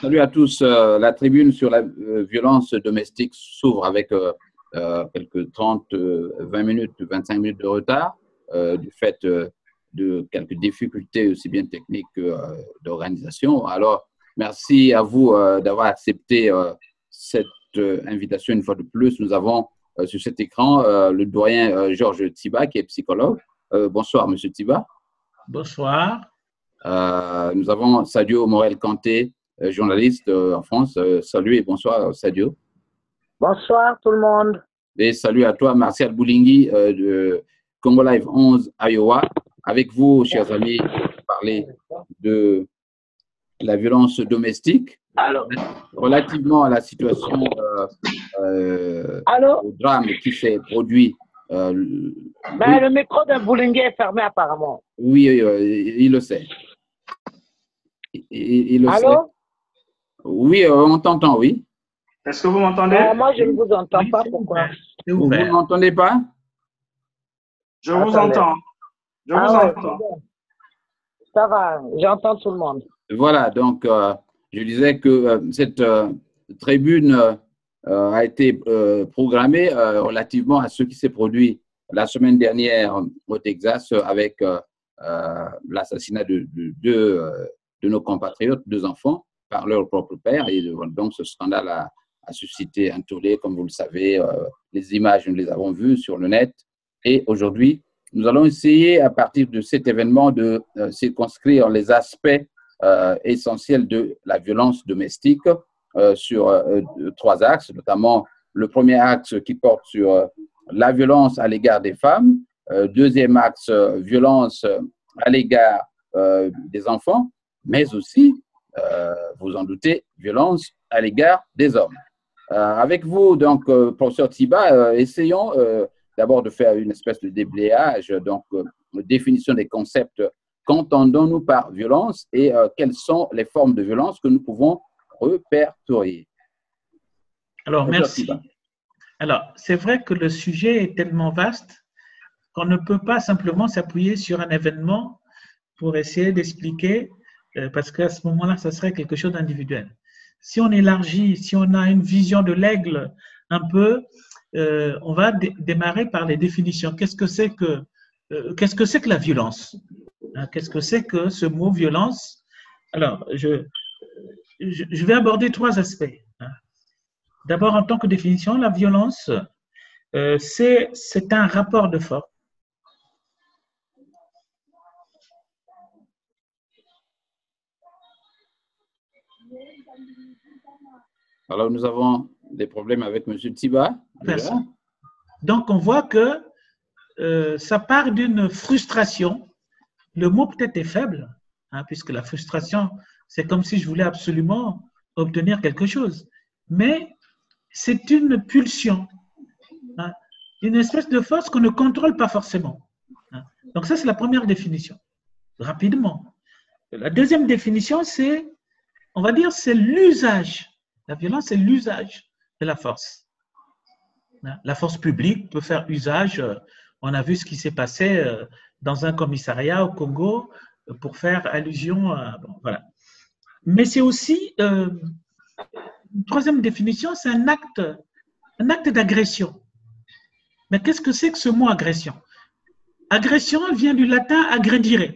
Salut à tous. La tribune sur la violence domestique s'ouvre avec quelques 30, 20 minutes, 25 minutes de retard du fait de quelques difficultés aussi bien techniques que d'organisation. Alors, merci à vous d'avoir accepté cette invitation une fois de plus. Nous avons sur cet écran le doyen Georges Tiba, qui est psychologue. Bonsoir, Monsieur Tiba. Bonsoir. Nous avons Sadio Morel-Kanté, journaliste en France. Salut et bonsoir, Sadio. Bonsoir tout le monde. Et salut à toi, Martial Boulingui de Congo Live 11, Iowa. Avec vous, chers amis, parler de la violence domestique. Allô. Relativement à la situation, au drame qui s'est produit. Le micro de Boulingui est fermé apparemment. Oui, il le sait. Il le sait. Oui, on t'entend, oui. Est-ce que vous m'entendez? Moi, je ne vous entends pas. Pourquoi? Vous ne m'entendez pas? Je vous entends. Je vous entends. Ça va, j'entends tout le monde. Voilà, donc je disais que cette tribune a été programmée relativement à ce qui s'est produit la semaine dernière au Texas avec l'assassinat de nos compatriotes, 2 enfants, par leur propre père. Et donc, ce scandale a suscité un tollé, comme vous le savez. Les images, nous les avons vues sur le net. Et aujourd'hui, nous allons essayer, à partir de cet événement, de circonscrire les aspects essentiels de la violence domestique sur 3 axes, notamment le premier axe qui porte sur la violence à l'égard des femmes, deuxième axe, violence à l'égard des enfants, mais aussi, vous en doutez, violence à l'égard des hommes. Avec vous, donc, professeur Tiba, essayons d'abord de faire une espèce de déblayage, donc définition des concepts. Qu'entendons-nous par violence et quelles sont les formes de violence que nous pouvons répertorier? Alors, merci. Alors, c'est vrai que le sujet est tellement vaste qu'on ne peut pas simplement s'appuyer sur un événement pour essayer d'expliquer, parce qu'à ce moment-là, ça serait quelque chose d'individuel. Si on élargit, si on a une vision de l'aigle un peu, on va démarrer par les définitions. Qu'est-ce que c'est que la violence? Qu'est-ce que c'est que ce mot violence? Alors, je vais aborder 3 aspects. D'abord, en tant que définition, la violence, c'est un rapport de force. Alors, nous avons des problèmes avec M. Tiba. Donc, on voit que ça part d'une frustration. Le mot peut-être est faible, puisque la frustration, c'est comme si je voulais absolument obtenir quelque chose. Mais c'est une pulsion, une espèce de force qu'on ne contrôle pas forcément. Donc ça, c'est la première définition, rapidement. La deuxième définition, c'est, on va dire, c'est l'usage. La violence, c'est l'usage de la force. La force publique peut faire usage, on a vu ce qui s'est passé dans un commissariat au Congo pour faire allusion à… Bon, voilà. Mais c'est aussi… Une troisième définition, c'est un acte d'agression. Mais qu'est-ce que c'est que ce mot agression? Agression vient du latin aggredire.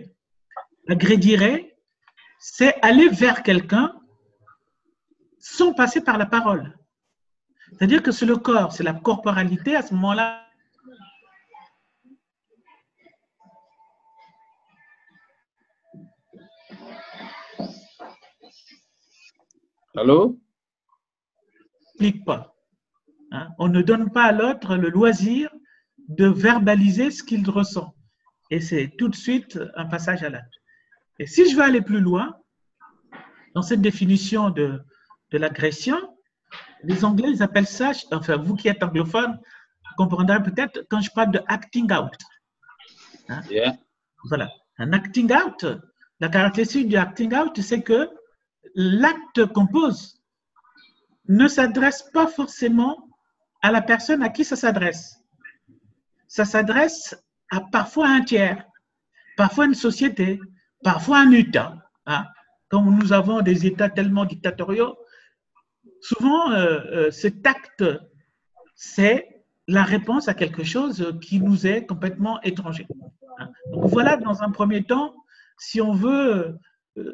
Aggredire, c'est aller vers quelqu'un sans passer par la parole. C'est-à-dire que c'est le corps, c'est la corporalité à ce moment-là. Allô? Pas. On ne donne pas à l'autre le loisir de verbaliser ce qu'il ressent. Et c'est tout de suite un passage à l'acte. Et si je veux aller plus loin, dans cette définition de l'agression, les Anglais ils appellent ça, enfin vous qui êtes anglophone, comprendrez peut-être quand je parle de acting out. Voilà. Un acting out, la caractéristique du acting out, c'est que l'acte qu'on pose ne s'adresse pas forcément à la personne à qui ça s'adresse. Ça s'adresse à parfois un tiers, parfois une société, parfois un État. quand nous avons des États tellement dictatoriaux, souvent, cet acte, c'est la réponse à quelque chose qui nous est complètement étranger. Donc voilà, dans un premier temps, si on veut,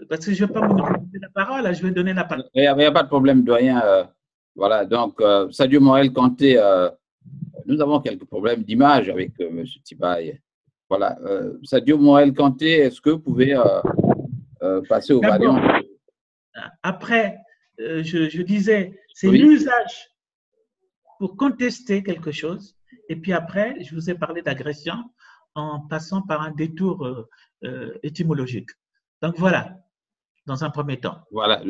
parce que je ne vais pas monopoliser la parole, je vais donner la parole. Il n'y a pas de problème de rien. Voilà, donc Sadio Morel-Kanté, nous avons quelques problèmes d'image avec M. Tibaye. Voilà, Sadio Morel-Kanté, est-ce que vous pouvez passer aux variantes? Après, je disais, c'est Oui. l'usage pour contester quelque chose. Et puis après, je vous ai parlé d'agression en passant par un détour étymologique. Donc voilà, dans un premier temps. Voilà.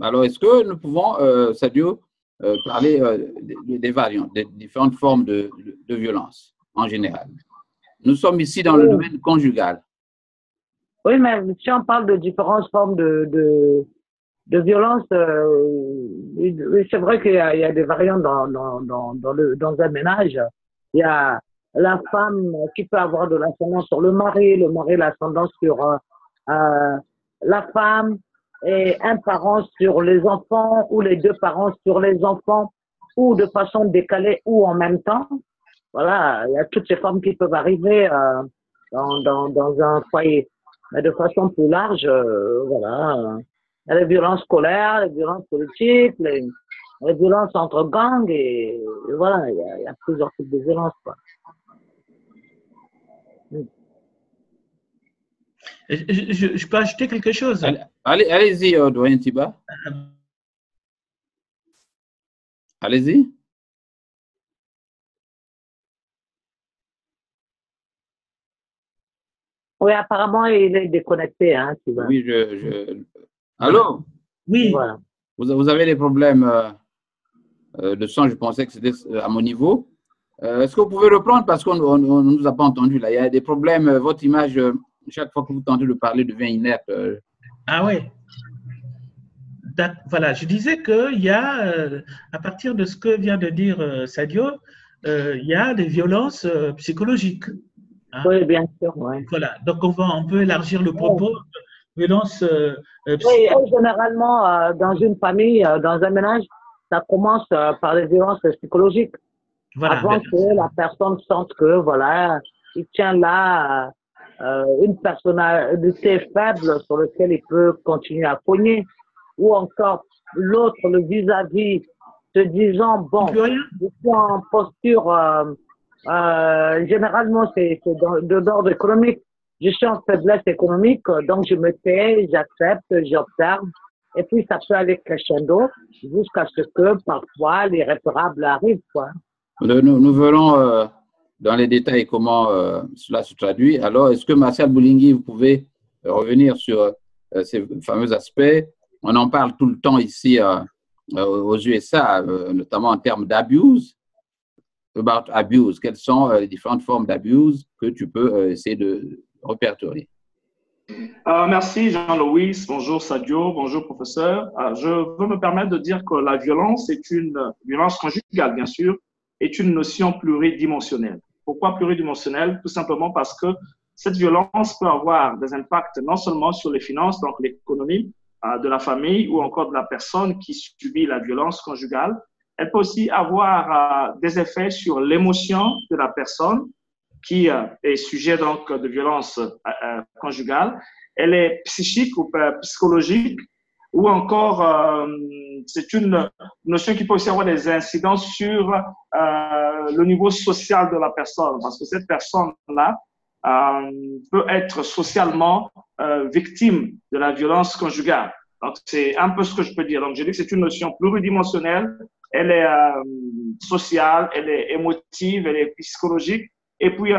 Alors, est-ce que nous pouvons, Sadio, parler des variantes, des différentes formes de violence en général? Nous sommes ici dans le domaine conjugal. Oui, mais si on parle de différentes formes de violence, c'est vrai qu'il y a des variantes dans un ménage. Il y a la femme qui peut avoir de l'ascendance sur le mari l'ascendance sur la femme, et un parent sur les enfants, ou les deux parents sur les enfants, ou de façon décalée ou en même temps. Voilà, il y a toutes ces formes qui peuvent arriver dans un foyer. Mais de façon plus large, voilà. Il y a les violences scolaires, les violences politiques, les violences entre gangs, et voilà, il y a plusieurs types de violences, quoi. Je peux ajouter quelque chose? Allez-y, doyen Tiba. Allez-y. Oui, apparemment, il est déconnecté, hein, Tiba. Oui, Allô? Oui. Voilà. Vous avez des problèmes de son, je pensais que c'était à mon niveau. Est-ce que vous pouvez reprendre parce qu'on ne nous a pas entendu là? Il y a des problèmes, votre image, chaque fois que vous tentez de parler, devient inerte. Ah oui. Voilà, je disais qu'il y a, à partir de ce que vient de dire Sadio, il y a des violences psychologiques. Hein? Oui, bien sûr. Ouais. Voilà, donc on peut élargir le propos. Violence oui, généralement, dans une famille, dans un ménage, ça commence par les violences psychologiques. Voilà, avant que la personne sente que, voilà, il tient là une personnalité faible sur laquelle il peut continuer à cogner. Ou encore, l'autre, le vis-à-vis, se disant, bon, je suis en posture, généralement, c'est d'ordre économique. Je suis en faiblesse économique, donc je me tais, j'accepte, j'observe. Et puis, ça peut aller crescendo jusqu'à ce que, parfois, l'irréparable arrive, quoi. Nous verrons dans les détails comment cela se traduit. Alors, est-ce que Martial Boulingui, vous pouvez revenir sur ces fameux aspects? On en parle tout le temps ici aux USA, notamment en termes d'abuse. About abuse. Quelles sont les différentes formes d'abuse que tu peux essayer de répertorier? Merci Jean-Louis, bonjour Sadio, bonjour professeur. Je veux me permettre de dire que la violence est une violence conjugale, bien sûr, est une notion pluridimensionnelle. Pourquoi pluridimensionnelle? Tout simplement parce que cette violence peut avoir des impacts non seulement sur les finances, donc l'économie de la famille ou encore de la personne qui subit la violence conjugale. Elle peut aussi avoir des effets sur l'émotion de la personne qui est sujet donc de violence conjugale. Elle est psychique ou psychologique, ou encore c'est une notion qui peut aussi avoir des incidences sur le niveau social de la personne, parce que cette personne-là peut être socialement victime de la violence conjugale. Donc, c'est un peu ce que je peux dire. Donc, je dis que c'est une notion pluridimensionnelle. Elle est sociale, elle est émotive, elle est psychologique. Et puis,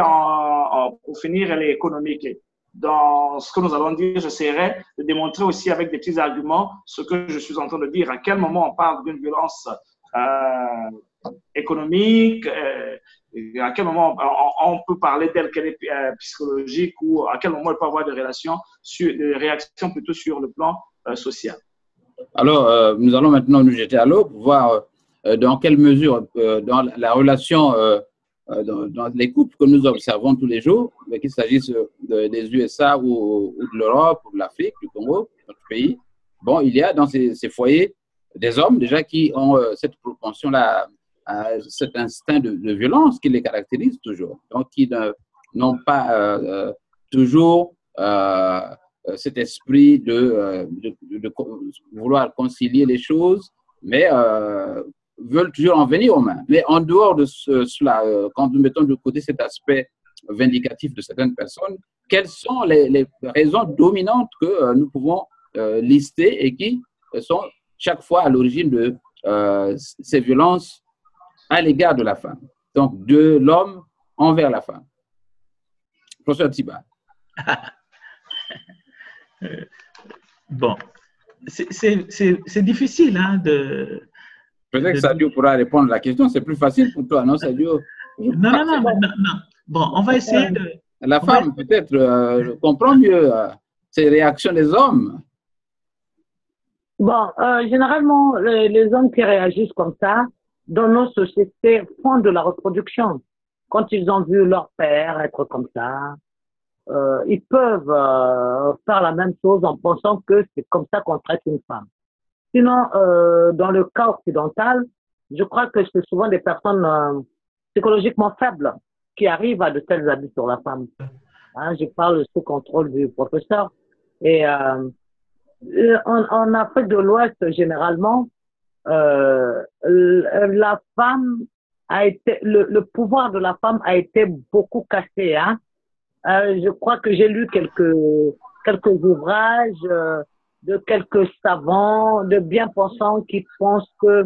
pour finir, elle est économique. Dans ce que nous allons dire, j'essaierai de démontrer aussi avec des petits arguments ce que je suis en train de dire. À quel moment on parle d'une violence économique, à quel moment on peut parler d'elle qu'elle est psychologique, ou à quel moment elle peut avoir des réactions plutôt sur le plan social. Alors, nous allons maintenant nous jeter à l'eau pour voir dans quelle mesure, dans la relation, dans les couples que nous observons tous les jours, qu'il s'agisse des USA ou de l'Europe, ou de l'Afrique, du Congo, notre pays, bon, il y a dans ces foyers des hommes déjà qui ont cette propension-là, cet instinct de violence qui les caractérise toujours. Donc, qui n'ont pas toujours cet esprit de vouloir concilier les choses, mais veulent toujours en venir aux mains. Mais en dehors de cela, quand nous mettons de côté cet aspect vindicatif de certaines personnes, quelles sont les raisons dominantes que nous pouvons lister et qui sont chaque fois à l'origine de ces violences à l'égard de la femme, donc de l'homme envers la femme? Professeur Tiba. Bon, c'est difficile hein, de... Peut-être que Sadio pourra répondre à la question. C'est plus facile pour toi, non, Sadio? Non. Bon, on va essayer de... La femme, peut-être, comprend mieux ces réactions des hommes. Bon, généralement, les hommes qui réagissent comme ça, dans nos sociétés, font de la reproduction. Quand ils ont vu leur père être comme ça, ils peuvent faire la même chose en pensant que c'est comme ça qu'on traite une femme. Sinon, dans le cas occidental, je crois que c'est souvent des personnes psychologiquement faibles qui arrivent à de tels abus sur la femme. Hein, je parle sous contrôle du professeur. Et en Afrique de l'Ouest, généralement, la femme a été, le pouvoir de la femme a été beaucoup cassé. Hein. Je crois que j'ai lu quelques ouvrages de quelques savants, de bien-pensants qui pensent que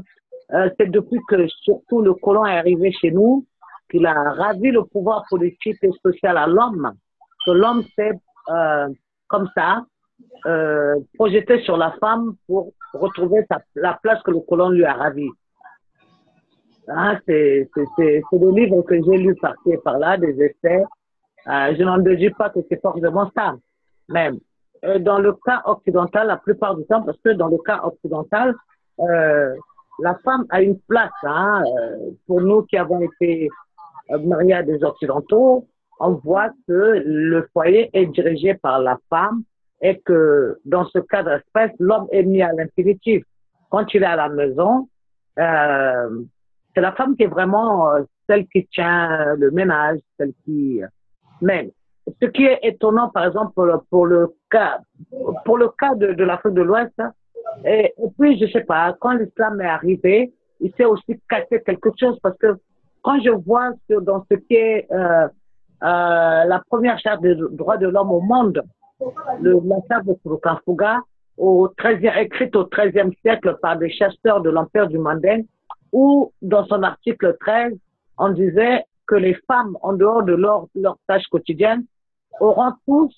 c'est depuis que surtout le colon est arrivé chez nous qu'il a ravi le pouvoir politique et social à l'homme, que l'homme s'est comme ça projeté sur la femme pour retrouver la place que le colon lui a ravie. Hein, c'est des livres que j'ai lus par-ci et par-là, des essais. Je n'en déduis pas que c'est forcément ça. Mais dans le cas occidental, la plupart du temps, parce que dans le cas occidental, la femme a une place. Hein, pour nous qui avons été mariés à des occidentaux, on voit que le foyer est dirigé par la femme et que dans ce cas d'espèce, l'homme est mis à l'infinitif. Quand il est à la maison, c'est la femme qui est vraiment celle qui tient le ménage, celle qui... Mais ce qui est étonnant, par exemple, pour le cas de l'Afrique de l'Ouest, et puis, je sais pas, quand l'islam est arrivé, il s'est aussi cassé quelque chose parce que quand je vois dans ce qui est la première charte des droits de l'homme au monde, la charte de Furukafuga, écrite au XIIIe siècle par des chasseurs de l'Empire du Manding, où dans son article 13, on disait que les femmes, en dehors de leurs tâches quotidiennes, auront tous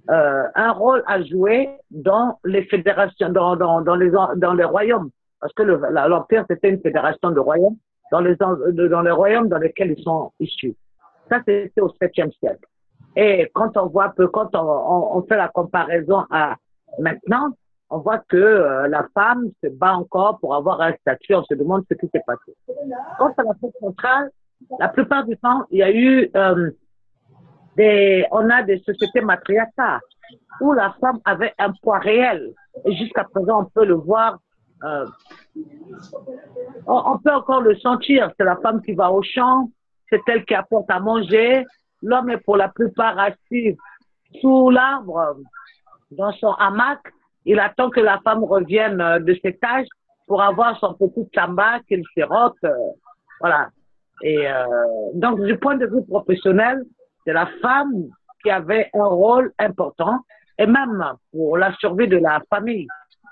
un rôle à jouer dans les fédérations, dans les royaumes, parce que l'Empire c'était une fédération de royaumes, dans les royaumes dans lesquels ils sont issus. Ça c'était au 7e siècle. Et quand on voit quand on fait la comparaison à maintenant, on voit que la femme se bat encore pour avoir un statut. On se demande ce qui s'est passé. Quant à l'Afrique centrale, la plupart du temps, il y a eu on a des sociétés matriarcales où la femme avait un poids réel. Et jusqu'à présent, on peut le voir. On peut encore le sentir. C'est la femme qui va au champ, c'est elle qui apporte à manger. L'homme est pour la plupart assis sous l'arbre, dans son hamac. Il attend que la femme revienne de ses tâches pour avoir son petit samba qu'il sirote. Voilà. Et donc, du point de vue professionnel, c'est la femme qui avait un rôle important, et même pour la survie de la famille.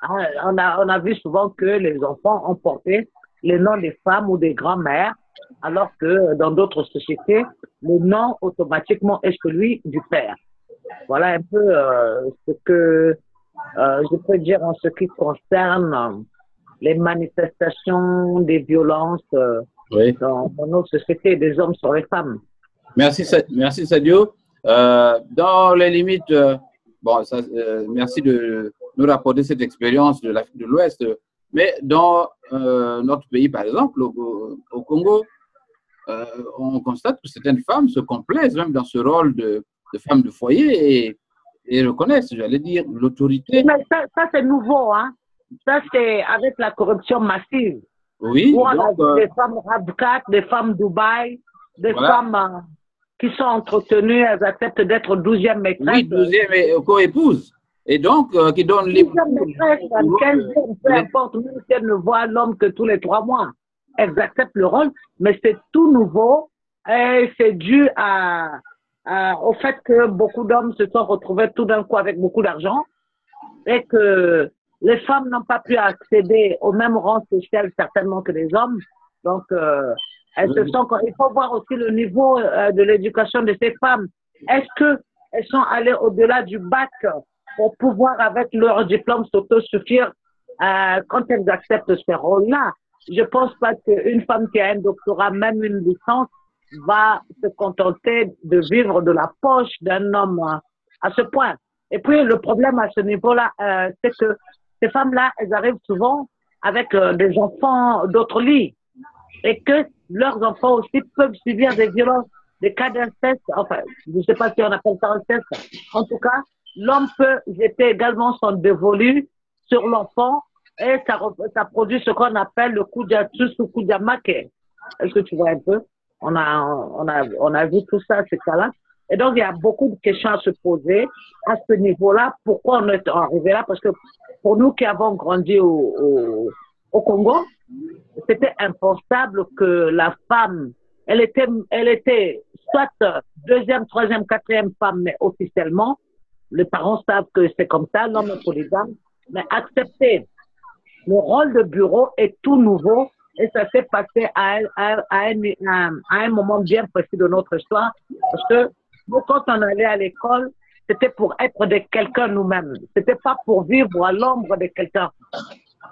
On a vu souvent que les enfants ont porté les noms des femmes ou des grands-mères, alors que dans d'autres sociétés, le nom automatiquement est celui du père. Voilà un peu ce que je peux dire en ce qui concerne les manifestations des violences dans nos sociétés des hommes sur les femmes. Merci Sadio. Dans les limites, merci de nous rapporter cette expérience de l'Afrique de l'Ouest, mais dans notre pays, par exemple, au Congo, on constate que certaines femmes se complaisent même dans ce rôle de femme de foyer et ils reconnaissent, j'allais dire, l'autorité. Mais ça c'est nouveau, hein. Ça, c'est avec la corruption massive. Oui. Où on a des femmes avocates, des femmes Dubaï, des femmes qui sont entretenues, elles acceptent d'être 12e maîtresse. Oui, 12e co-épouse. Et donc, qui donne les... 12e maîtresse, 15e, peu importe, même si elles ne voient l'homme que tous les 3 mois. Elles acceptent le rôle, mais c'est tout nouveau et c'est dû au fait que beaucoup d'hommes se sont retrouvés tout d'un coup avec beaucoup d'argent et que les femmes n'ont pas pu accéder au même rang social certainement que les hommes. Donc, elles se sont... Il faut voir aussi le niveau de l'éducation de ces femmes. Est-ce qu'elles sont allées au-delà du bac pour pouvoir, avec leur diplôme, s'autosuffire quand elles acceptent ces rôles-là? Je pense pas qu'une femme qui a un doctorat, même une licence, va se contenter de vivre de la poche d'un homme à ce point. Et puis, le problème à ce niveau-là, c'est que ces femmes-là, elles arrivent souvent avec des enfants d'autres lits et que leurs enfants aussi peuvent subir des violences, des cas d'inceste. Enfin, je ne sais pas si on appelle ça inceste. En tout cas, l'homme peut jeter également son dévolu sur l'enfant et ça produit ce qu'on appelle le kujatsus ou kujamake. Est-ce que tu vois un peu? On a vu tout ça, ces cas-là. Et donc, il y a beaucoup de questions à se poser à ce niveau-là. Pourquoi on est arrivé là? Parce que pour nous qui avons grandi au Congo, c'était impensable que la femme, elle était soit 2e, 3e, 4e femme, mais officiellement, les parents savent que c'est comme ça, l'homme est polygame, mais accepter le rôle de bureau est tout nouveau et ça s'est passé à un moment bien précis de notre histoire parce que nous, quand on allait à l'école, c'était pour être de quelqu'un nous-mêmes. C'était pas pour vivre à l'ombre de quelqu'un.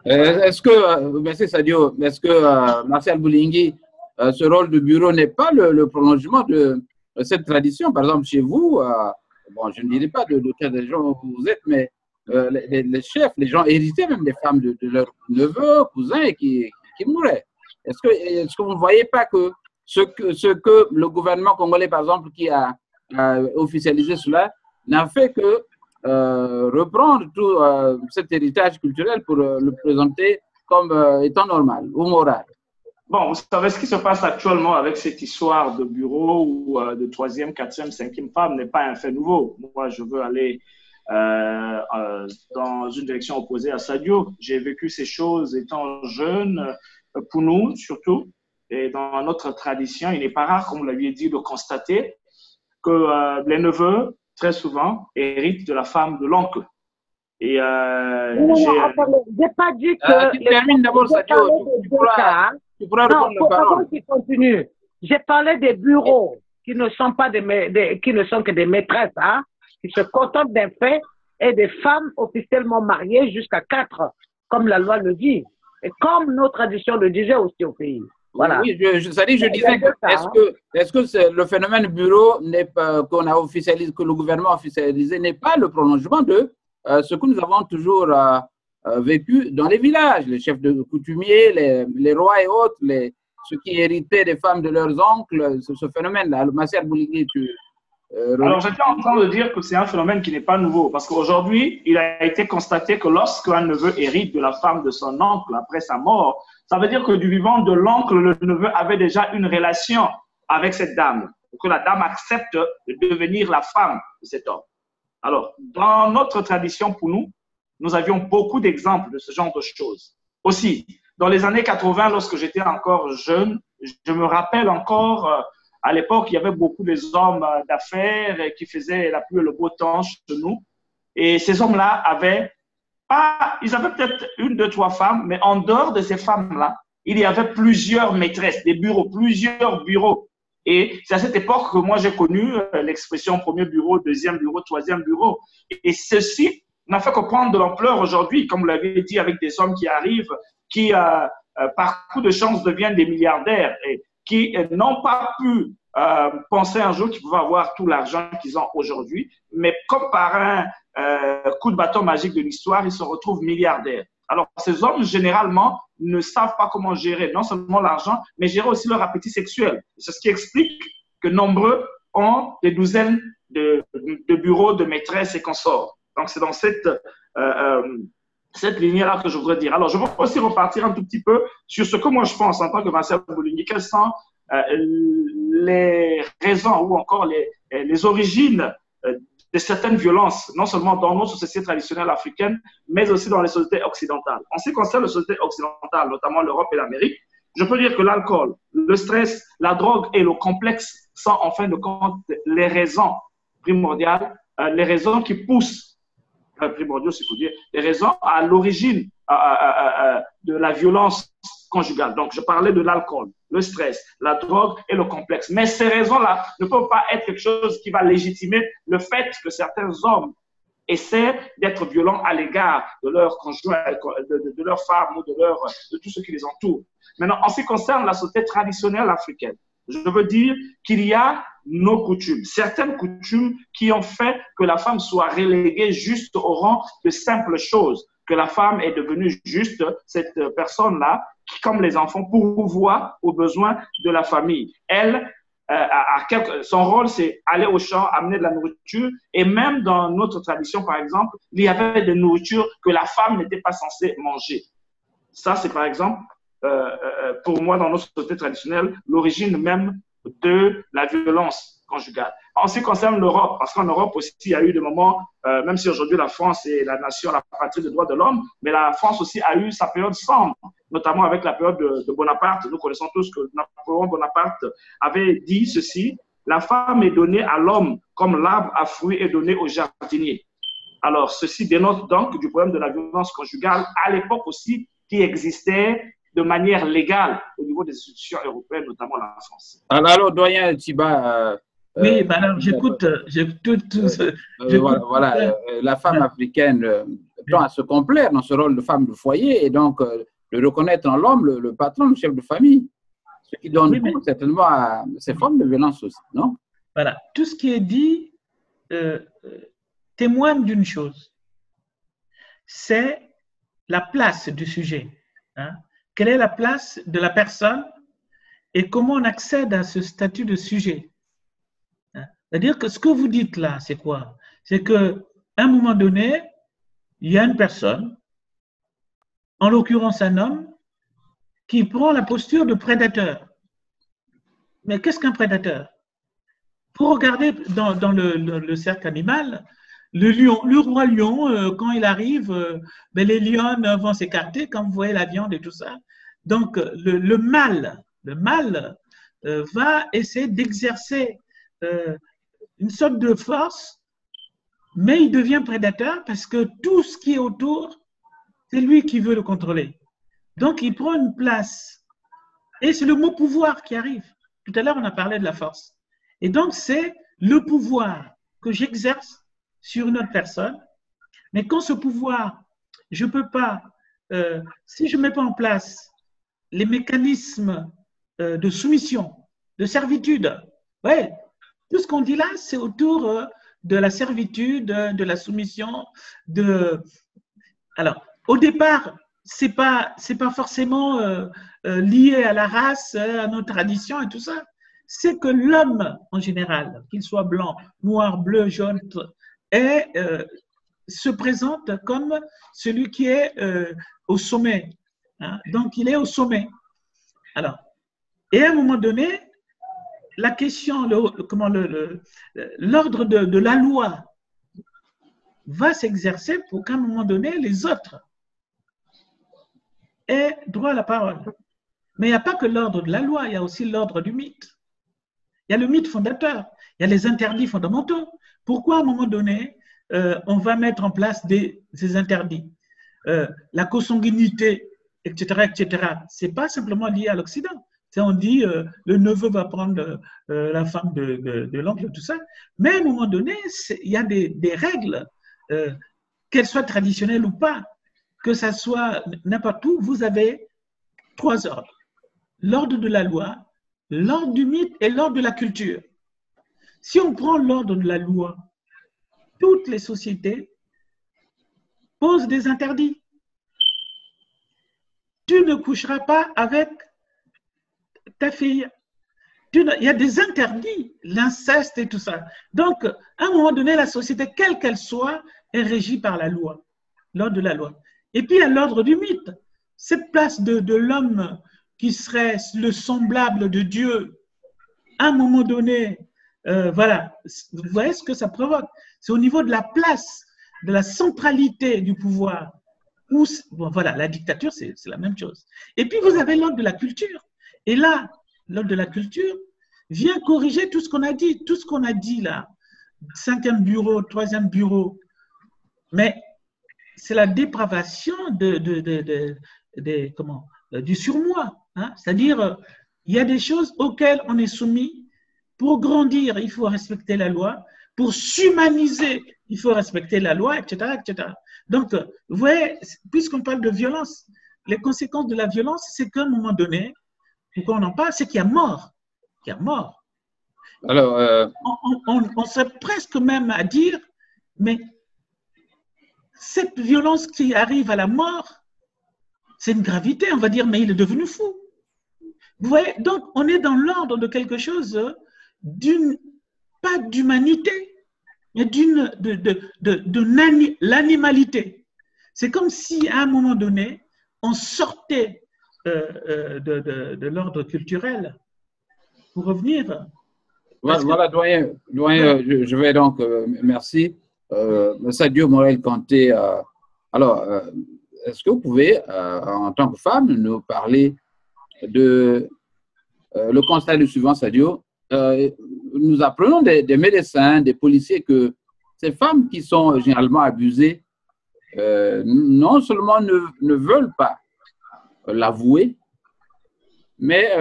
Est-ce que, M. Sadio, est-ce que Martial Boulingui, ce rôle de bureau n'est pas le prolongement de cette tradition? Par exemple, chez vous, bon, je ne dirais pas de quel des gens vous êtes, mais les chefs, les gens héritaient même des femmes de leurs neveux, cousins qui mouraient. Est-ce que vous ne voyez pas que ce que le gouvernement congolais, par exemple, qui a officialisé cela, n'a fait que reprendre tout cet héritage culturel pour le présenter comme étant normal ou moral? Bon, vous savez ce qui se passe actuellement avec cette histoire de bureau ou de 3e, 4e, 5e femme n'est pas un fait nouveau. Moi, je veux aller dans une direction opposée à Sadio. J'ai vécu ces choses étant jeune, pour nous surtout, et dans notre tradition, il n'est pas rare, comme vous l'aviez dit, de constater que les neveux, très souvent, héritent de la femme de l'oncle. Et j'ai pas dit que... Tu termines d'abord, Sadio. Tu pourras répondre la parole. Qui continue. J'ai parlé des bureaux qui ne sont pas qui ne sont que des maîtresses, hein, qui se contentent d'un fait, et des femmes officiellement mariées jusqu'à 4, comme la loi le dit, et comme nos traditions le disaient aussi au pays. Voilà. Oui, je disais que est-ce que le phénomène bureau qu'on a officialisé, que le gouvernement a officialisé, n'est pas le prolongement de ce que nous avons toujours vécu dans les villages, les chefs de coutumiers, les rois et autres, ceux qui héritaient des femmes de leurs oncles, ce phénomène-là. Le Martial Boulingui, alors, j'étais en train de dire que c'est un phénomène qui n'est pas nouveau, parce qu'aujourd'hui, il a été constaté que lorsqu'un neveu hérite de la femme de son oncle après sa mort, ça veut dire que du vivant de l'oncle, le neveu avait déjà une relation avec cette dame, pour que la dame accepte de devenir la femme de cet homme. Alors, dans notre tradition, pour nous, nous avions beaucoup d'exemples de ce genre de choses. Aussi, dans les années 80, lorsque j'étais encore jeune, je me rappelle encore... à l'époque, il y avait beaucoup d'hommes d'affaires qui faisaient la pluie et le beau temps chez nous. Et ces hommes-là ils avaient peut-être 1, 2, 3 femmes, mais en dehors de ces femmes-là, il y avait plusieurs maîtresses, plusieurs bureaux. Et c'est à cette époque que moi j'ai connu l'expression premier bureau, 2e bureau, 3e bureau. Et ceci n'a fait que prendre de l'ampleur aujourd'hui, comme vous l'avez dit, avec des hommes qui arrivent, qui par coup de chance deviennent des milliardaires. Et qui n'ont pas pu penser un jour qu'ils pouvaient avoir tout l'argent qu'ils ont aujourd'hui, mais comme par un coup de bâton magique de l'histoire, ils se retrouvent milliardaires. Alors, ces hommes, généralement, ne savent pas comment gérer non seulement l'argent, mais gérer aussi leur appétit sexuel. C'est ce qui explique que nombreux ont des douzaines de bureaux, de maîtresses et consorts. Donc, c'est dans cette lignée-là que je voudrais dire. Alors, je veux aussi repartir un tout petit peu sur ce que moi je pense en tant que Marcel Bouligny. Quelles sont les raisons ou encore les origines de certaines violences, non seulement dans nos sociétés traditionnelles africaines, mais aussi dans les sociétés occidentales. En ce qui concerne les sociétés occidentales, notamment l'Europe et l'Amérique, je peux dire que l'alcool, le stress, la drogue et le complexe sont en fin de compte les raisons primordiales, les raisons qui poussent, primordiaux, c'est pour dire, les raisons à l'origine de la violence conjugale. Donc, je parlais de l'alcool, le stress, la drogue et le complexe. Mais ces raisons-là ne peuvent pas être quelque chose qui va légitimer le fait que certains hommes essaient d'être violents à l'égard de leur conjoint, de leur femme ou de tous ceux qui les entourent. Maintenant, en ce qui concerne la société traditionnelle africaine, je veux dire qu'il y a nos coutumes, certaines coutumes qui ont fait que la femme soit reléguée juste au rang de simples choses, que la femme est devenue juste cette personne-là qui, comme les enfants, pourvoit aux besoins de la famille. Elle, son rôle, c'est aller au champ, amener de la nourriture. Et même dans notre tradition, par exemple, il y avait des nourritures que la femme n'était pas censée manger. Ça, c'est par exemple, pour moi, dans notre société traditionnelle, l'origine même de la violence conjugale. En ce qui concerne l'Europe, parce qu'en Europe aussi, il y a eu des moments, même si aujourd'hui la France est la nation, la patrie des droits de l'homme, mais la France aussi a eu sa période sombre, notamment avec la période de Bonaparte. Nous connaissons tous que Napoléon Bonaparte avait dit ceci: la femme est donnée à l'homme comme l'arbre à fruits est donné au jardinier. Alors, ceci dénote donc du problème de la violence conjugale à l'époque aussi qui existait de manière légale au niveau des institutions européennes, notamment la France. Alors, doyen Tiba, oui, ben alors j'écoute tout ce. Voilà, la femme africaine tend à se complaire dans ce rôle de femme de foyer et donc de reconnaître en l'homme le patron, le chef de famille. Ce qui donne compte certainement à ces formes de violence aussi, non? Voilà, tout ce qui est dit témoigne d'une chose, c'est la place du sujet. Hein? Quelle est la place de la personne et comment on accède à ce statut de sujet? C'est-à-dire que ce que vous dites là, c'est quoi? C'est qu'à un moment donné, il y a une personne, en l'occurrence un homme, qui prend la posture de prédateur. Mais qu'est-ce qu'un prédateur? Pour regarder dans le cercle animal, le roi lion, quand il arrive, les lions vont s'écarter quand vous voyez la viande et tout ça. Donc, le mâle va essayer d'exercer une sorte de force, mais il devient prédateur parce que tout ce qui est autour, c'est lui qui veut le contrôler. Donc, il prend une place. Et c'est le mot pouvoir qui arrive. Tout à l'heure, on a parlé de la force. Et donc, c'est le pouvoir que j'exerce sur une autre personne. Mais quand ce pouvoir, je ne peux pas, si je ne mets pas en place les mécanismes de soumission, de servitude, ouais, tout ce qu'on dit là, c'est autour de la servitude, de la soumission. Alors, au départ, ce n'est pas forcément lié à la race, à nos traditions et tout ça. C'est que l'homme, en général, qu'il soit blanc, noir, bleu, jaune, se présente comme celui qui est au sommet. Hein? Donc, il est au sommet. Alors, et à un moment donné, la question, l'ordre de la loi va s'exercer pour qu'à un moment donné, les autres aient droit à la parole. Mais il n'y a pas que l'ordre de la loi, il y a aussi l'ordre du mythe. Il y a le mythe fondateur, il y a les interdits fondamentaux. Pourquoi à un moment donné, on va mettre en place ces interdits? La consanguinité, etc., etc. Ce n'est pas simplement lié à l'Occident. On dit le neveu va prendre la femme de l'oncle, tout ça. Mais à un moment donné, il y a des règles, qu'elles soient traditionnelles ou pas, que ça soit n'importe où, vous avez 3 ordres. L'ordre de la loi, l'ordre du mythe et l'ordre de la culture. Si on prend l'ordre de la loi, toutes les sociétés posent des interdits. Tu ne coucheras pas avec ta fille. il y a des interdits, l'inceste et tout ça. Donc, à un moment donné, la société, quelle qu'elle soit, est régie par la loi, l'ordre de la loi. Et puis, il y a l'ordre du mythe. Cette place de l'homme qui serait le semblable de Dieu, à un moment donné, voilà, vous voyez ce que ça provoque. C'est au niveau de la place, de la centralité du pouvoir. Où, bon, voilà, la dictature, c'est la même chose. Et puis, vous avez l'ordre de la culture. Et là, l'ordre de la culture vient corriger tout ce qu'on a dit. Tout ce qu'on a dit là, 5e bureau, 3e bureau. Mais c'est la dépravation du surmoi. Hein? C'est-à-dire, il y a des choses auxquelles on est soumis. Pour grandir, il faut respecter la loi. Pour s'humaniser, il faut respecter la loi, etc., etc. Donc, vous voyez, puisqu'on parle de violence, les conséquences de la violence, c'est qu'à un moment donné, pourquoi on en parle, c'est qu'il y a mort. Il y a mort. Alors, on serait presque même à dire, mais cette violence qui arrive à la mort, c'est une gravité. On va dire, mais il est devenu fou. Vous voyez, donc on est dans l'ordre de quelque chose pas d'humanité, mais de l'animalité. C'est comme si, à un moment donné, on sortait de l'ordre culturel pour revenir. Voilà, doyen, je vais donc, merci. Sadio Morel-Kanté, alors, est-ce que vous pouvez, en tant que femme, nous parler de le constat du suivant, Sadio? Nous apprenons des médecins, des policiers que ces femmes qui sont généralement abusées, non seulement ne veulent pas l'avouer, mais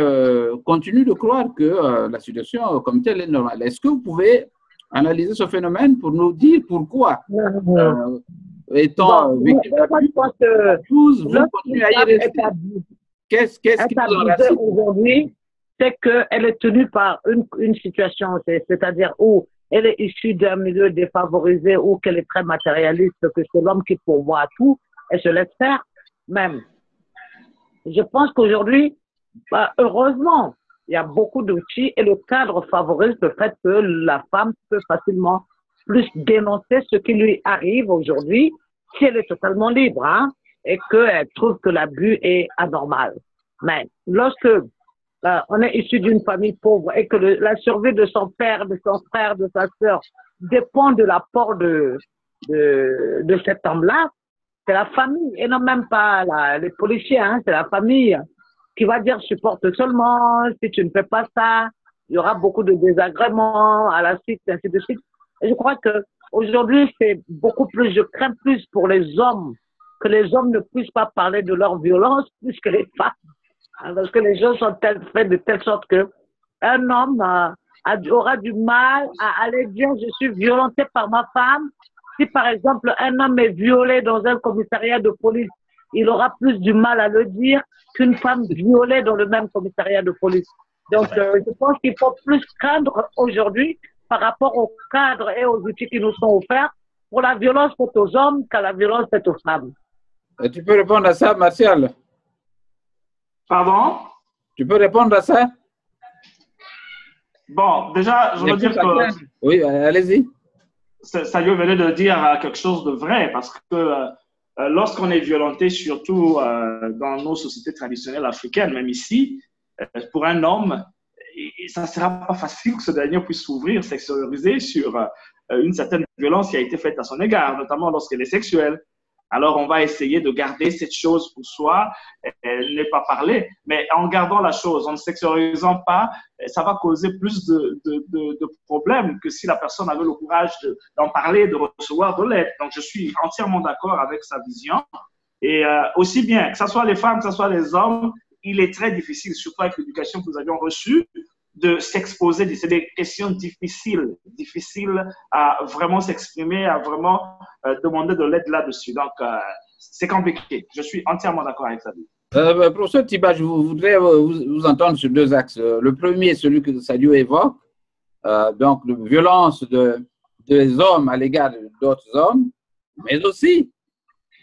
continuent de croire que la situation comme telle est normale. Est-ce que vous pouvez analyser ce phénomène pour nous dire pourquoi, étant victime d'abus, vous continuez à y rester? Qu'est-ce qui vous racine aujourd'hui? C'est qu'elle est tenue par une situation, c'est-à-dire où elle est issue d'un milieu défavorisé, ou qu'elle est très matérialiste, que c'est l'homme qui pourvoit à tout, elle se laisse faire même. Je pense qu'aujourd'hui, heureusement, il y a beaucoup d'outils et le cadre favorise le fait que la femme peut facilement plus dénoncer ce qui lui arrive aujourd'hui si elle est totalement libre, hein, et qu'elle trouve que l'abus est anormal. Mais lorsque on est issu d'une famille pauvre et que la survie de son père, de son frère, de sa sœur dépend de l'apport de cet homme-là, c'est la famille et non même pas les policiers, hein, c'est la famille qui va dire supporte seulement, si tu ne fais pas ça, il y aura beaucoup de désagréments à la suite, ainsi de suite. Et je crois que aujourd'hui c'est beaucoup plus, je crains plus pour les hommes, que les hommes ne puissent pas parler de leur violence plus que les femmes. Parce que les choses sont faites de telle sorte que un homme aura du mal à aller dire je suis violenté par ma femme. Si par exemple un homme est violé dans un commissariat de police, il aura plus du mal à le dire qu'une femme violée dans le même commissariat de police. Donc je pense qu'il faut plus craindre aujourd'hui par rapport au cadre et aux outils qui nous sont offerts pour la violence faite aux hommes qu'à la violence faite aux femmes. Tu peux répondre à ça, Martial? Pardon? Tu peux répondre à ça? Bon, déjà, je veux dire que… Oui, allez-y. Sadio venait de dire quelque chose de vrai, parce que lorsqu'on est violenté, surtout dans nos sociétés traditionnelles africaines, même ici, pour un homme, ça ne sera pas facile que ce dernier puisse s'ouvrir, s'extérioriser sur une certaine violence qui a été faite à son égard, notamment lorsqu'elle est sexuelle. Alors, on va essayer de garder cette chose pour soi, ne pas parler. Mais en gardant la chose, en ne sexualisant pas, ça va causer plus de problèmes que si la personne avait le courage d'en parler, de recevoir de l'aide. Donc, je suis entièrement d'accord avec sa vision. Et aussi bien que ce soit les femmes, que ce soit les hommes, il est très difficile, surtout avec l'éducation que nous avions reçue, de s'exposer. C'est des questions difficiles à vraiment s'exprimer, à vraiment demander de l'aide là-dessus. Donc, c'est compliqué. Je suis entièrement d'accord avec ça. Professeur Tiba, je voudrais vous entendre sur deux axes. Le premier, celui que Sadio évoque, donc la violence des hommes à l'égard d'autres hommes, mais aussi,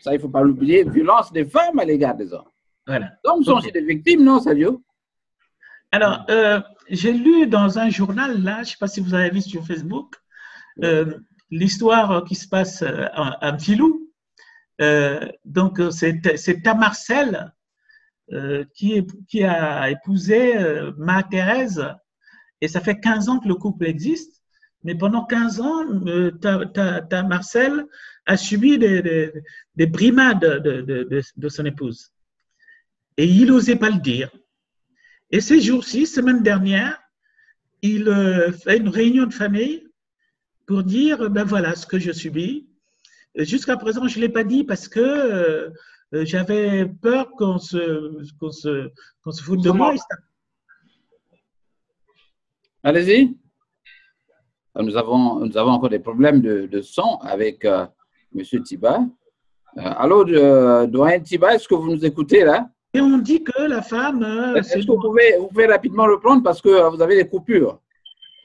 ça il ne faut pas l'oublier, violence des femmes à l'égard des hommes. Voilà. Les hommes sont aussi des victimes, non, Sadio? Alors, j'ai lu dans un journal, là, je ne sais pas si vous avez vu sur Facebook, l'histoire qui se passe à Mfilou. Donc, c'est Tamarcel qui a épousé Ma-Thérèse, et ça fait 15 ans que le couple existe, mais pendant 15 ans, Tamarcel a subi des brimades de son épouse. Et il n'osait pas le dire. Et ces jours-ci, semaine dernière, il fait une réunion de famille pour dire, ben voilà ce que je subis. Jusqu'à présent, je ne l'ai pas dit parce que j'avais peur qu'on se foute de moi. Allez-y. Nous avons encore des problèmes de son avec M. Tiba. Allô, doyen Tiba, est-ce que vous nous écoutez là? Et on dit que la femme… Est-ce que vous pouvez rapidement reprendre parce que vous avez des coupures?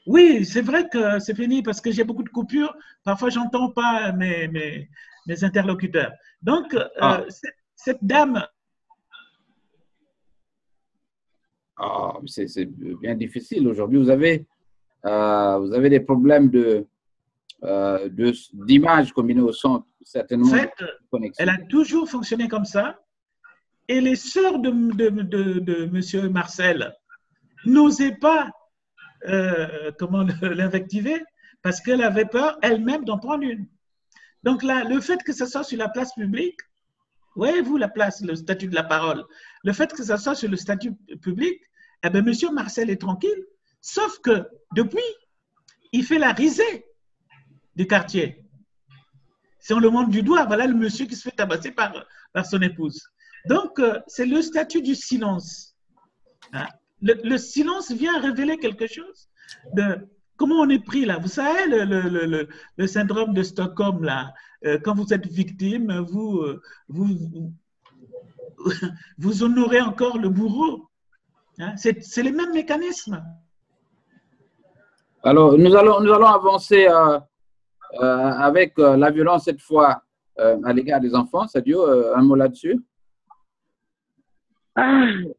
Oui, c'est vrai que c'est fini parce que j'ai beaucoup de coupures. Parfois, je n'entends pas mes interlocuteurs. Donc, cette dame… C'est bien difficile aujourd'hui. Vous avez des problèmes d'image combinés au son, certainement. En fait, elle a toujours fonctionné comme ça. Et les sœurs de M. Marcel n'osaient pas l'invectiver parce qu'elle avait peur elle-même d'en prendre une. Donc là, le fait que ça soit sur la place publique, voyez-vous la place, le statut de la parole, le fait que ça soit sur le statut public, eh bien, M. Marcel est tranquille, sauf que depuis, il fait la risée du quartier. Si on le montre du doigt, voilà le monsieur qui se fait tabasser par son épouse. Donc, c'est le statut du silence. Hein? Le silence vient révéler quelque chose de comment on est pris là. Vous savez, le syndrome de Stockholm, là, quand vous êtes victime, vous honorez encore le bourreau. Hein? C'est les mêmes mécanismes. Alors, nous allons avancer avec la violence cette fois à l'égard des enfants. Sadio, un mot là-dessus?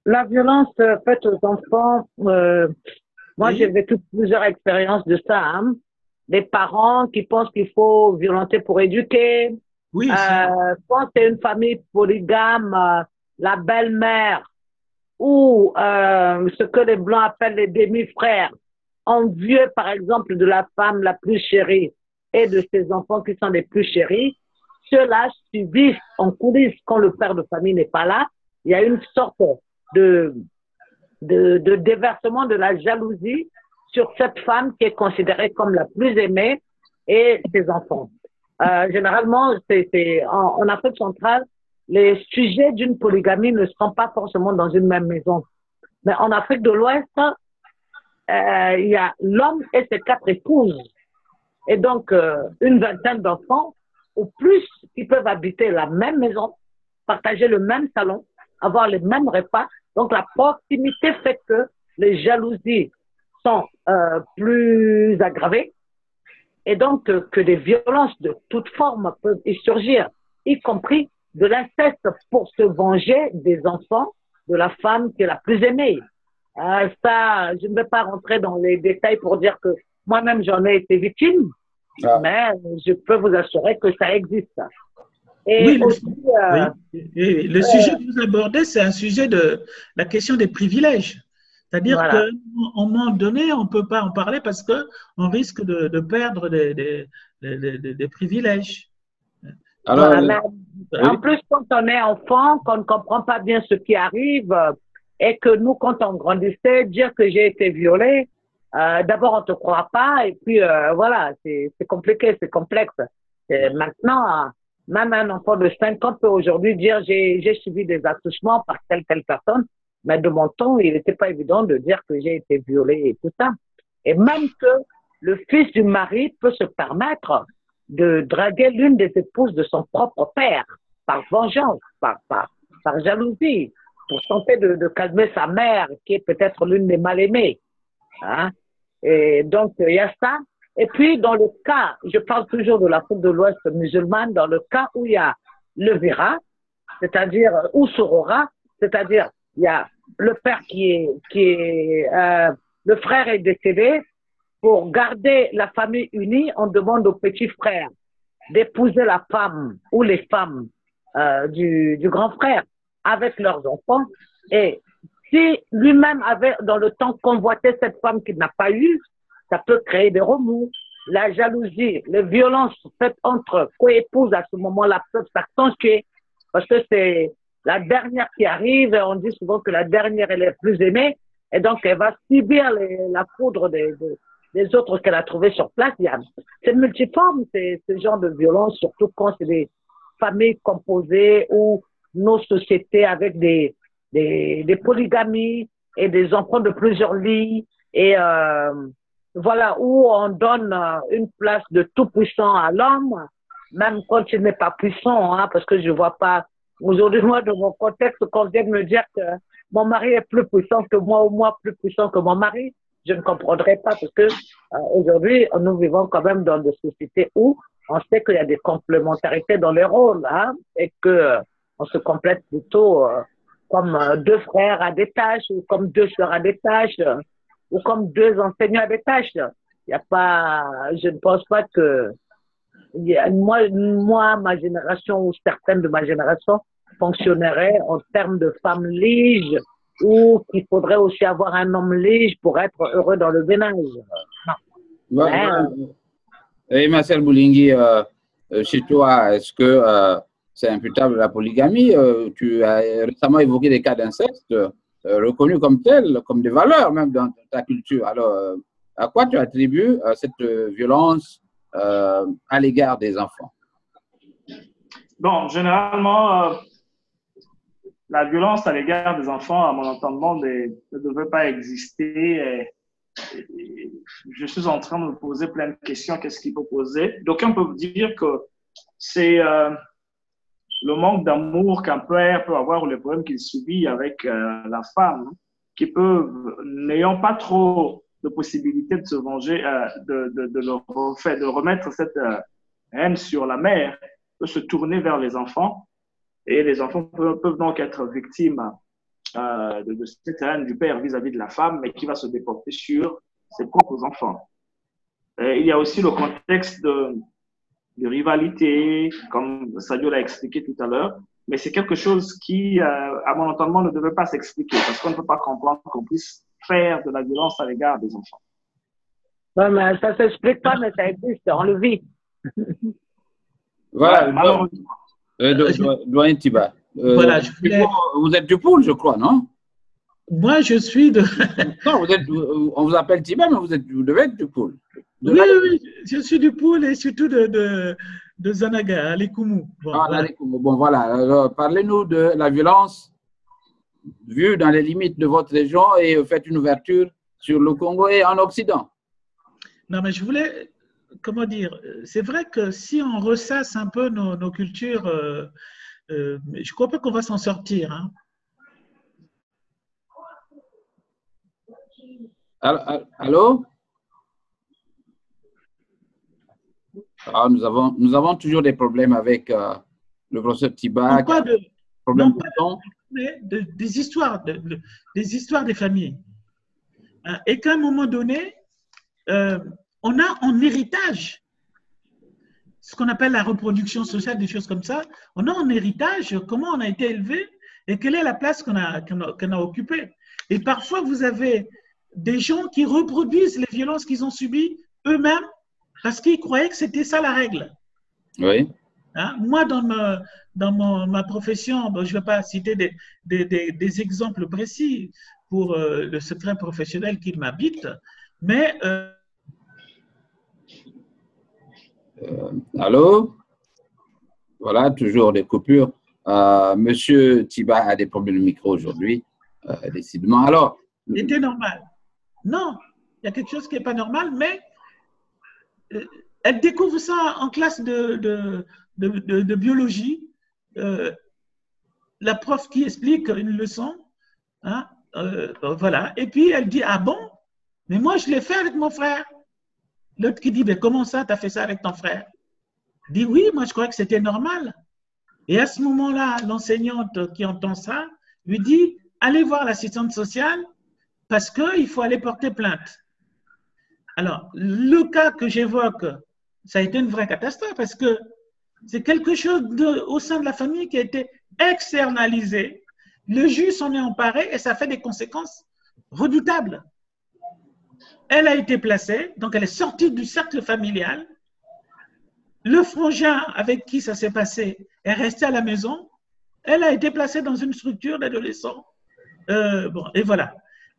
La violence faite aux enfants, moi Oui. j'ai vécu plusieurs expériences de ça. Hein. Des parents qui pensent qu'il faut violenter pour éduquer. Oui, Quand c'est une famille polygame, la belle-mère ou ce que les Blancs appellent les demi-frères, envieux par exemple de la femme la plus chérie et de ses enfants qui sont les plus chéris, ceux-là subissent en coulisses quand le père de famille n'est pas là. Il y a une sorte de déversement de la jalousie sur cette femme qui est considérée comme la plus aimée et ses enfants. Généralement, en Afrique centrale, les sujets d'une polygamie ne sont pas forcément dans une même maison. Mais en Afrique de l'Ouest, il y a l'homme et ses 4 épouses. Et donc, une vingtaine d'enfants, ou plus, qui peuvent habiter la même maison, partager le même salon, avoir les mêmes repas. Donc, la proximité fait que les jalousies sont plus aggravées et donc que des violences de toutes formes peuvent y surgir, y compris de l'inceste pour se venger des enfants de la femme qui est la plus aimée. Ça, je ne vais pas rentrer dans les détails pour dire que moi-même j'en ai été victime, mais je peux vous assurer que ça existe. Et oui, aussi, le sujet que vous abordez, c'est un sujet de la question des privilèges. C'est-à-dire voilà. qu'à un moment donné, on ne peut pas en parler parce qu'on risque de perdre des privilèges. Alors, Voilà, en plus, quand on est enfant, qu'on ne comprend pas bien ce qui arrive, et que nous, quand on grandissait, dire que j'ai été violée, d'abord, on ne te croit pas, et puis voilà, c'est compliqué, c'est complexe. Et maintenant, même un enfant de 5 ans peut aujourd'hui dire j'ai subi des attouchements par telle personne, mais de mon temps, il n'était pas évident de dire que j'ai été violée et tout ça. Et même que le fils du mari peut se permettre de draguer l'une des épouses de son propre père par vengeance, par jalousie, pour tenter de calmer sa mère, qui est peut-être l'une des mal-aimées. Hein? Et donc, il y a ça. Et puis, dans le cas, je parle toujours de l'Afrique de l'Ouest musulmane, dans le cas où il y a le vira, c'est-à-dire, ou sorora, c'est-à-dire il y a le père le frère est décédé. Pour garder la famille unie, on demande au petit frère d'épouser la femme ou les femmes du grand frère avec leurs enfants. Et si lui-même avait dans le temps convoité cette femme qu'il n'a pas eue, ça peut créer des remous. La jalousie, les violences faites entre coépouses à ce moment-là peuvent s'accentuer parce que c'est la dernière qui arrive et on dit souvent que la dernière elle est plus aimée et donc elle va subir la foudre des autres qu'elle a trouvés sur place. C'est multiforme, ce genre de violence, surtout quand c'est des familles composées ou nos sociétés avec des polygamies et des enfants de plusieurs lits et voilà, où on donne une place de tout puissant à l'homme, même quand il n'est pas puissant, hein, parce que je vois pas, aujourd'hui, moi, dans mon contexte, quand on vient de me dire que mon mari est plus puissant que moi ou moi plus puissant que mon mari, je ne comprendrai pas parce que aujourd'hui, nous vivons quand même dans des sociétés où on sait qu'il y a des complémentarités dans les rôles, hein, et que on se complète plutôt comme deux frères à des tâches ou comme deux sœurs à des tâches ou comme deux enseignants à des tâches. Il y a pas, je ne pense pas que moi, ma génération ou certaines de ma génération fonctionneraient en termes de femmes liges ou qu'il faudrait aussi avoir un homme lige pour être heureux dans le ménage. Non. Et Marcel Boulingui, chez toi, est-ce que c'est imputable la polygamie? Tu as récemment évoqué des cas d'inceste reconnus comme tels, comme des valeurs même dans ta culture. Alors, à quoi tu attribues cette violence à l'égard des enfants? Bon, généralement, la violence à l'égard des enfants, à mon entendement, ne devrait pas exister. Je suis en train de me poser plein de questions. Qu'est-ce qu'il faut poser? D'aucuns peuvent dire que c'est le manque d'amour qu'un père peut avoir ou les problèmes qu'il subit avec la femme, qui peuvent, n'ayant pas trop de possibilités de se venger, de remettre cette haine sur la mère, peut se tourner vers les enfants. Et les enfants peuvent donc être victimes de cette haine du père vis-à-vis de la femme, mais qui va se déporter sur ses propres enfants. Et il y a aussi le contexte de rivalité, comme Sadio l'a expliqué tout à l'heure, mais c'est quelque chose qui, à mon entendement, ne devait pas s'expliquer, parce qu'on ne peut pas comprendre qu'on puisse faire de la violence à l'égard des enfants. Ouais, mais ça ne s'explique pas, mais ça existe, on le vit. Voilà, ouais, malheureusement. Doyen Tiba. Voilà, vous êtes du Poul, je crois, non? Moi, je suis de… Non, on vous appelle Tiba, mais vous devez être du Poul. Oui, je suis du Poul et surtout de Zanaga, à Lekumu. Bon, voilà. Alors, parlez-nous de la violence vue dans les limites de votre région et faites une ouverture sur le Congo et en Occident. Non, mais je voulais… Comment dire, c'est vrai que si on ressasse un peu nos cultures, je crois pas qu'on va s'en sortir. Hein. Allô? Alors, nous avons toujours des problèmes avec le professeur Tiba. Des histoires, des histoires des familles. Et qu'à un moment donné, on a en héritage ce qu'on appelle la reproduction sociale, des choses comme ça. On a en héritage comment on a été élevé et quelle est la place qu'on a occupée. Et parfois, vous avez des gens qui reproduisent les violences qu'ils ont subies eux-mêmes parce qu'ils croyaient que c'était ça la règle. Oui. Hein? Moi, dans ma profession, bon, je ne vais pas citer des exemples précis pour le secret professionnel qui m'habite, mais… allô? Voilà, toujours des coupures. Monsieur Tiba a des problèmes de micro aujourd'hui, décidément. Alors… C'était normal. Non, il y a quelque chose qui n'est pas normal, mais elle découvre ça en classe de biologie. La prof qui explique une leçon, hein, voilà. Et puis elle dit, ah bon? Mais moi, je l'ai fait avec mon frère. L'autre qui dit, mais comment ça, tu as fait ça avec ton frère? Il dit, oui, moi, je croyais que c'était normal. Et à ce moment-là, l'enseignante qui entend ça lui dit, allez voir l'assistante sociale parce qu'il faut aller porter plainte. Alors, le cas que j'évoque, ça a été une vraie catastrophe parce que c'est quelque chose au sein de la famille qui a été externalisé. Le juge s'en est emparé et ça fait des conséquences redoutables. Elle a été placée, donc elle est sortie du cercle familial. Le frangin avec qui ça s'est passé est resté à la maison. Elle a été placée dans une structure d'adolescents. Bon, et voilà.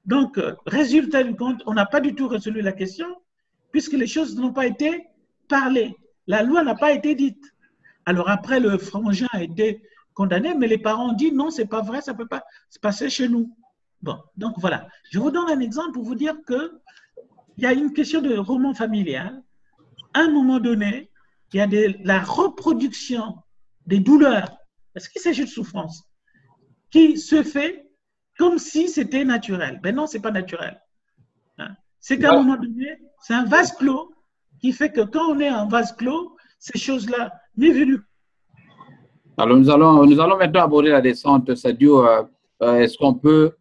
Donc, résultat du compte, on n'a pas du tout résolu la question puisque les choses n'ont pas été parlées. La loi n'a pas été dite. Alors après, le frangin a été condamné, mais les parents ont dit non, c'est pas vrai, ça ne peut pas se passer chez nous. Bon, donc voilà. Je vous donne un exemple pour vous dire qu'il y a une question de roman familial. À un moment donné, il y a la reproduction des douleurs, parce qu'il s'agit de souffrance, qui se fait comme si c'était naturel. Mais non, ce n'est pas naturel. C'est qu'à un moment donné, c'est un vase clos qui fait que quand on est en vase clos, ces choses-là n'est venu. Alors, nous allons maintenant aborder la descente. Sadio, est-ce qu'on peut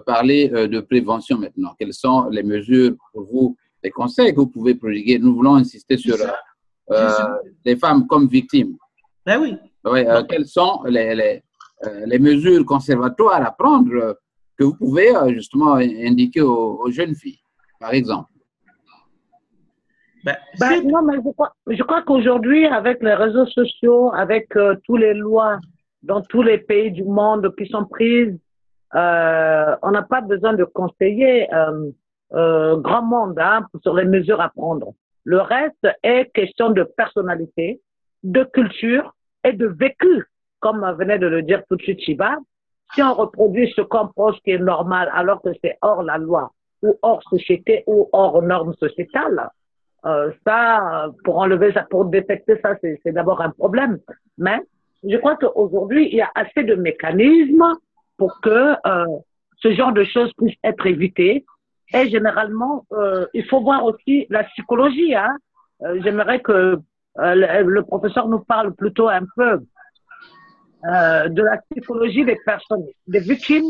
parler de prévention maintenant? Quelles sont les mesures pour vous, les conseils que vous pouvez prodiguer? Nous voulons insister sur les femmes comme victimes. Ben oui. Oui, quelles sont les mesures conservatoires à prendre que vous pouvez justement indiquer aux jeunes filles, par exemple? Non, mais je crois qu'aujourd'hui, avec les réseaux sociaux, avec toutes les lois dans tous les pays du monde qui sont prises, on n'a pas besoin de conseiller grand monde sur les mesures à prendre. Le reste est question de personnalité, de culture et de vécu, comme venait de le dire tout de suite Chiba. Si on reproduit ce qu'on pense qui est normal alors que c'est hors la loi ou hors société ou hors normes sociétales, ça, pour enlever ça, pour détecter ça, c'est d'abord un problème. Mais je crois qu'aujourd'hui, il y a assez de mécanismes pour que ce genre de choses puisse être évité. Et généralement, il faut voir aussi la psychologie. J'aimerais que le professeur nous parle plutôt un peu de la psychologie des personnes, des victimes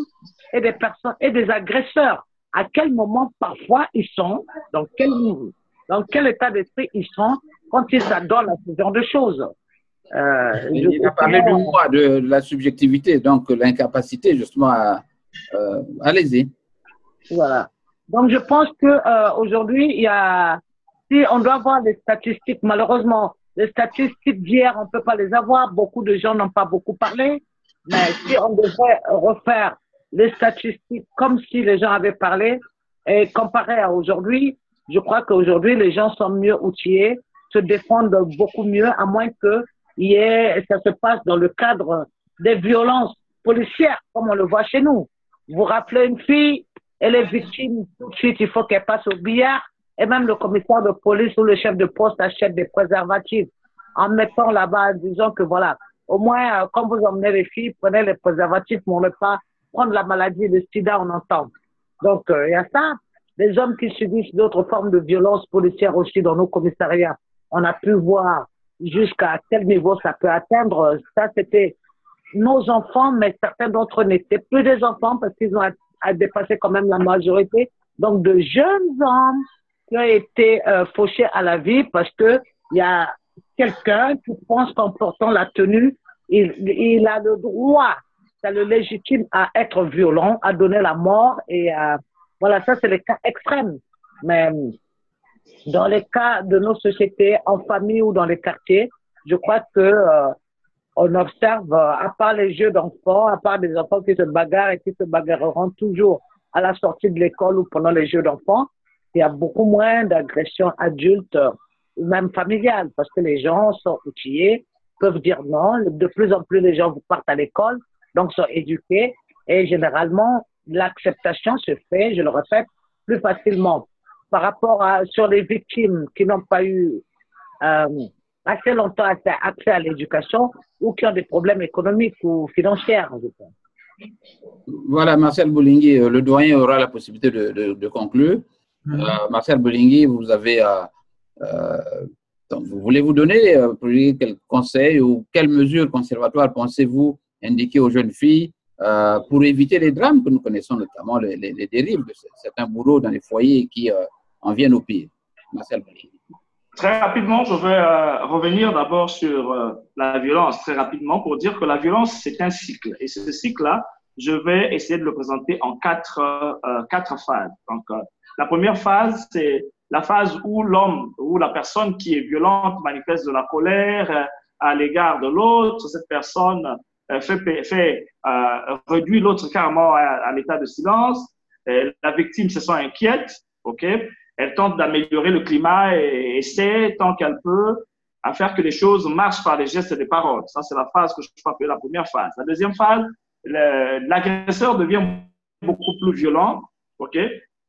et des personnes et des agresseurs. À quel moment parfois ils sont, dans quel état d'esprit ils sont quand ils s'adonnent à ce genre de choses. Il a parlé du moi, de la subjectivité, donc l'incapacité justement à allez-y. Voilà. Donc je pense que aujourd'hui si on doit voir les statistiques, malheureusement les statistiques d'hier on peut pas les avoir, beaucoup de gens n'ont pas beaucoup parlé, mais si on devrait refaire les statistiques comme si les gens avaient parlé et comparé à aujourd'hui, je crois qu'aujourd'hui, les gens sont mieux outillés, se défendent beaucoup mieux, à moins que ça se passe dans le cadre des violences policières, comme on le voit chez nous. Vous rappelez une fille, elle est victime, tout de suite, il faut qu'elle passe au billard, et même le commissaire de police ou le chef de poste achète des préservatifs en mettant là-bas, disant que voilà, au moins, quand vous emmenez les filles, prenez les préservatifs pour ne pas prendre la maladie, le sida, on entend. Donc, il y a ça. Les hommes qui subissent d'autres formes de violence policière aussi dans nos commissariats. On a pu voir jusqu'à quel niveau ça peut atteindre. Ça, c'était nos enfants, mais certains d'entre eux n'étaient plus des enfants parce qu'ils ont dépassé quand même la majorité. Donc, de jeunes hommes qui ont été fauchés à la vie parce que il y a quelqu'un qui pense qu'en portant la tenue, il a le droit, ça le légitime à être violent, à donner la mort et voilà, ça c'est les cas extrêmes. Mais dans les cas de nos sociétés, en famille ou dans les quartiers, je crois que on observe, à part les jeux d'enfants, à part des enfants qui se bagarrent et qui se bagarreront toujours à la sortie de l'école ou pendant les jeux d'enfants, il y a beaucoup moins d'agressions adultes ou même familiales parce que les gens sont outillés, peuvent dire non. De plus en plus, les gens partent à l'école, donc sont éduqués et généralement, l'acceptation se fait, je le répète, plus facilement par rapport sur les victimes qui n'ont pas eu assez longtemps accès à l'éducation ou qui ont des problèmes économiques ou financiers. Voilà, Marcel Boulingui, le doyen aura la possibilité de conclure. Marcel Boulingui, vous avez, voulez-vous donner quelques conseils ou quelles mesures conservatoires pensez-vous indiquer aux jeunes filles pour éviter les drames que nous connaissons, notamment les dérives de certains bourreaux dans les foyers qui en viennent au pire. Martial Boly. Très rapidement, je vais revenir d'abord sur la violence, très rapidement, pour dire que la violence, c'est un cycle. Et ce cycle-là, je vais essayer de le présenter en quatre phases. Donc, la première phase, c'est la phase où l'homme, où la personne qui est violente manifeste de la colère à l'égard de l'autre. Cette personne réduit l'autre carrément à l'état de silence. La victime se sent inquiète, ok? Elle tente d'améliorer le climat et essaie, tant qu'elle peut, à faire que les choses marchent par les gestes et les paroles. Ça, c'est la phase que je peux appeler la première phase. La deuxième phase, l'agresseur devient beaucoup plus violent, ok?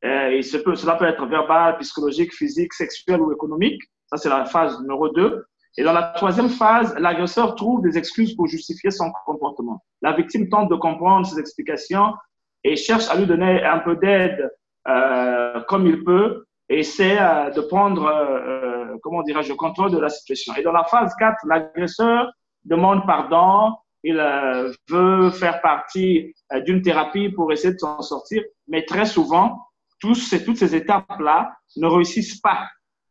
Et cela peut être verbal, psychologique, physique, sexuel ou économique. Ça, c'est la phase numéro 2. Et dans la troisième phase, l'agresseur trouve des excuses pour justifier son comportement. La victime tente de comprendre ses explications et cherche à lui donner un peu d'aide comme il peut et essaie de prendre, comment dirais-je, le contrôle de la situation. Et dans la phase 4, l'agresseur demande pardon, il veut faire partie d'une thérapie pour essayer de s'en sortir, mais très souvent, toutes ces étapes-là ne réussissent pas.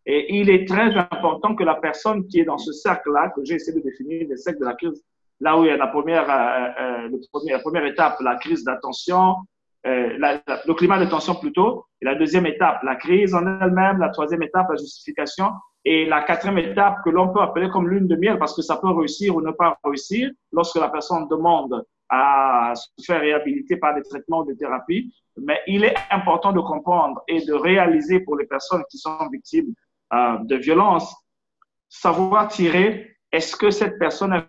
Et il est très important que la personne qui est dans ce cercle-là, que j'ai essayé de définir, le cercle de la crise, là où il y a la première étape, la crise d'attention, le climat de tension plutôt, et la deuxième étape, la crise en elle-même, la troisième étape, la justification, et la quatrième étape que l'on peut appeler comme lune de miel, parce que ça peut réussir ou ne pas réussir lorsque la personne demande à se faire réhabiliter par des traitements ou des thérapies. Mais il est important de comprendre et de réaliser pour les personnes qui sont victimes de violence, savoir tirer, est-ce que cette personne est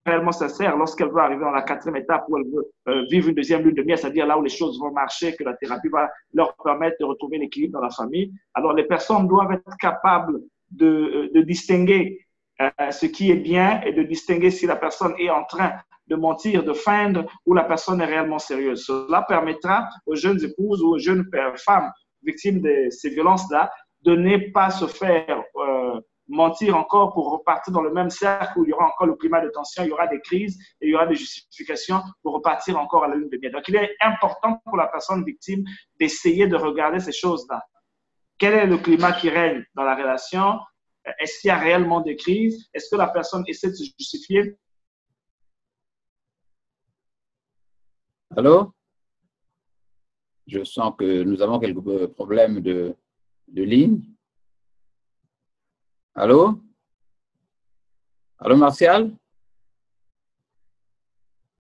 réellement sincère lorsqu'elle veut arriver dans la quatrième étape où elle veut vivre une deuxième lune de miel, c'est-à-dire là où les choses vont marcher, que la thérapie va leur permettre de retrouver l'équilibre dans la famille. Alors, les personnes doivent être capables de distinguer ce qui est bien et de distinguer si la personne est en train de mentir, de feindre, ou la personne est réellement sérieuse. Cela permettra aux jeunes épouses ou aux jeunes femmes victimes de ces violences-là de ne pas se faire mentir encore pour repartir dans le même cercle où il y aura encore le climat de tension, il y aura des crises et il y aura des justifications pour repartir encore à la lune de miel. Donc, il est important pour la personne victime d'essayer de regarder ces choses-là. Quel est le climat qui règne dans la relation? Est-ce qu'il y a réellement des crises? Est-ce que la personne essaie de se justifier? Allô? Je sens que nous avons quelques problèmes de ligne. Allô? Allô, Martial?